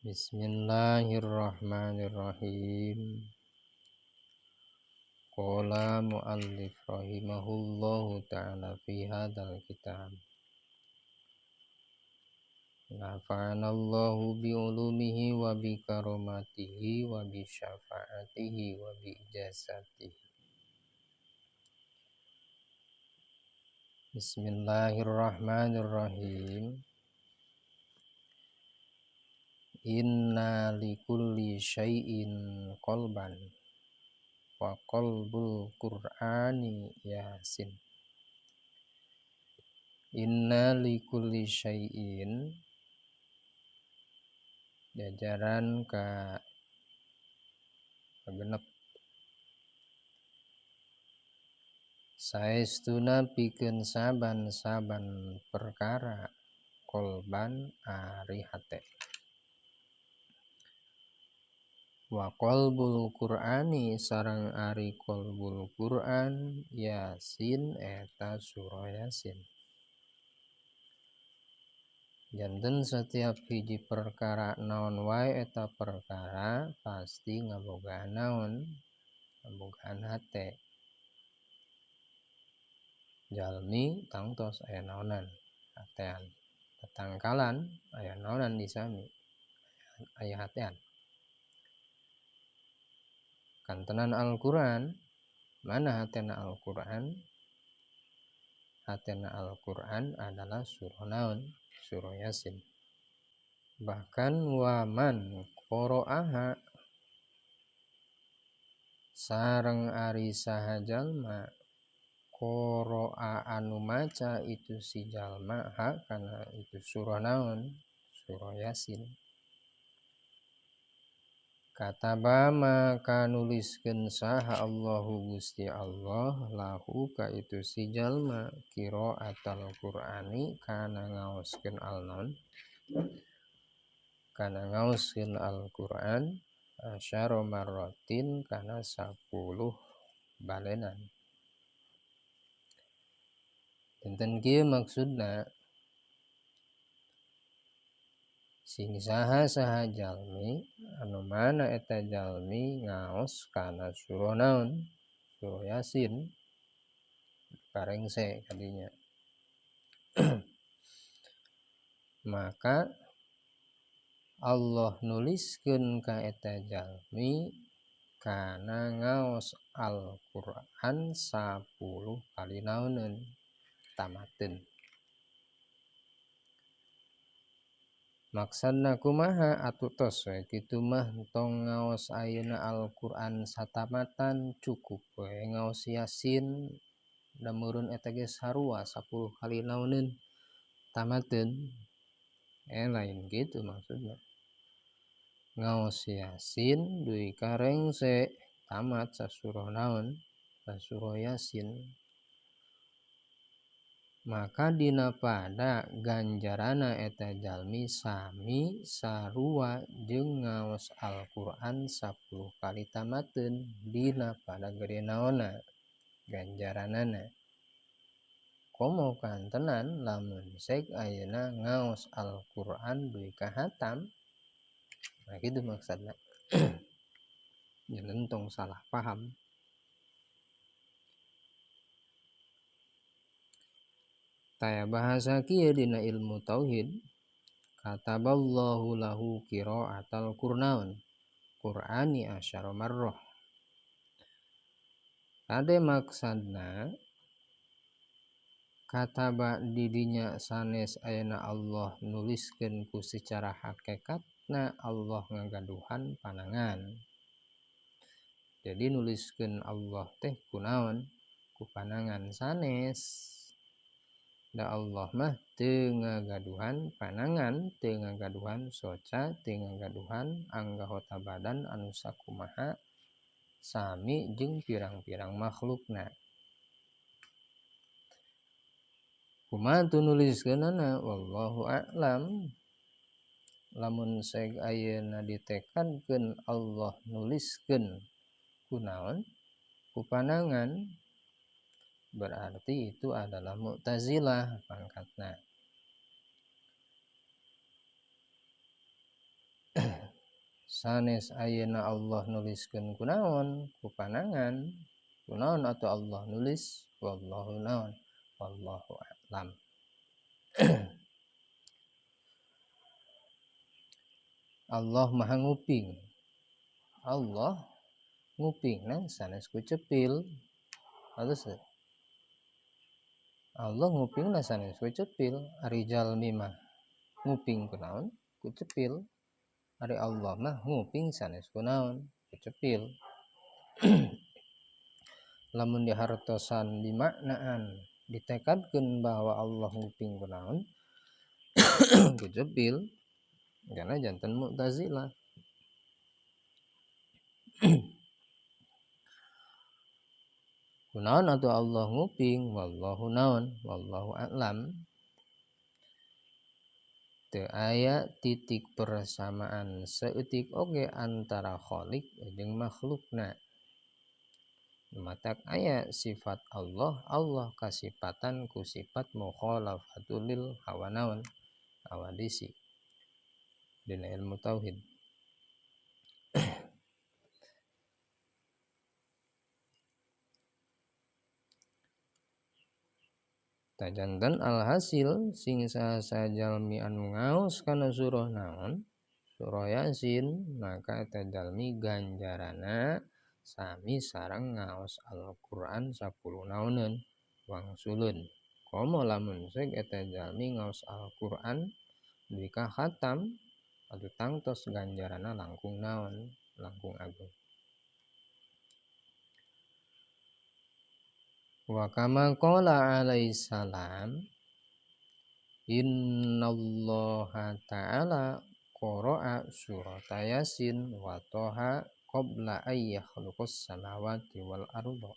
Bismillahirrahmanirrahim. Qala muallif rahimahullahu ta'ala fi hadzal kitab. Nafa'anallahu bi ulumihi wa bi karamatihi wa bi syafaatihi wa bi ijazatihi. Bismillahirrahmanirrahim. Inna likulli syai'in qalban wa qalbul Qur'ani Yasin. Inna likulli syai'in jajaran ka genep saestuna pikeun saban-saban perkara kolban ari hate. Wa qalbul Qur'ani sareng ari qalbul Qur'an Yasin eta surah Yasin. Janten setiap hiji perkara naon wae eta perkara pasti ngabogaan naon, ngabogaan hate. Jalmi tangtos aya naonan hatean, tatangkalan aya naonan disami aya hatean. Kantenan Al-Qur'an, mana hatena Al-Qur'an? Hatena Al-Qur'an adalah surah naon? Surah Yasin. Bahkan waman qara'aha sareng ari saha jalma qara'a anu maca itu si jalma ha kana itu surah naon? Surah Yasin. Kataba maka nuliskeun saha Allahu Gusti Allah lahu ka itu si jalma qiraatal Qur'ani kana ngaoskeun al-naon? Kana ngaoskeun Al-Qur'an asyara marratin kana 10 balenan. Dinten kieu maksudna sing saha jalmi anu mana eta jalmi ngaos kana surah naon? Surah Yasin parengse kadinya. Maka Allah nuliskeun ka eta jalmi kana ngaos Al-Qur'an 10 kali naoneun? Tamateun. Maksudna kumaha atuh tos we kitu mah tong ngaos ayeuna Al-Qur'an satamatan cukup we ngaos Yasin da meureun eta ge sarua 10 kali naoneun? Tamateun. Lain kitu maksudna. Ngaos Yasin duy karengse tamat sasurah naon? Sasurah Yasin. Maka dina pada ganjarana eta jalmi sami sarua jeung ngaos Al-Qur'an 10 kali tamateun dina pada gede naonna ganjaranana. Komo kantenan lamun sek ayeuna ngaos Al-Qur'an duy kahatam. Nah kitu maksudna. Janten tong salah paham. Taya bahasa kieu dina ilmu tauhid, kataballahu lahu qiraatal Qur'ani asyara marrah. Kade maksudna kataba didinya sanes ayeuna Allah nuliskeun ku secara hakikatna Allah ngagaduhan panangan. Jadi nuliskeun Allah teh kunaon? Ku panangan sanes. Da Allah mah teu ngagaduhan panangan, teu ngagaduhan soca, teu ngagaduhan anggota badan anu sakumaha sami jeung pirang-pirang makhlukna. Kumaha tu nuliskeunana? Wallahu a'lam. Lamun seg ayeuna ditekadkeun Allah nuliskeun kunaon? Ku panangan, berarti itu adalah Mu'tazilah pangkatna. sanes ayeuna Allah nuliskeun kunaon ku panangan kunaon atau Allah nulis wallahu naon wallahu a'lam. Allah maha nguping. Allah ngupingna sanes ku cepil. Halus Allah ngupingna sanes ku cepil. Ari jalmi mah nguping kunaon ku cepil. Ari Allah mah nguping sanes kunaon ku cepil. Lamun dihartosan dimaknaan ditekadkeun bahwa Allah nguping kunaon ku cepil karena janten Mu'tazilah. Kunaon atuh Allah nguping wallahu naon wallahu a'lam. Teu aya titik persamaan saeutik oge antara Khaliq jeung makhlukna. Matak aya sifat Allah kasifatan ku sifat mukhalafatul lil hawa naon hawadisi dina ilmu tauhid. Tajanten alhasil sing saha jalmi anu ngaos kana surah naon surah Yasin maka eta jalmi ganjarana sami sareng ngaos Al-Qur'an 10 naoneun wangsulun. Komo lamun ceuk eta jalmi ngaos Al-Qur'an duwi ka khatam atuh tangtos ganjarana langkung naon langkung agung. Wa kama qala alaihi salam innallaha ta'ala qara'a surat Yasin wa Toha qabla ay yakhluqas samawati wal arda.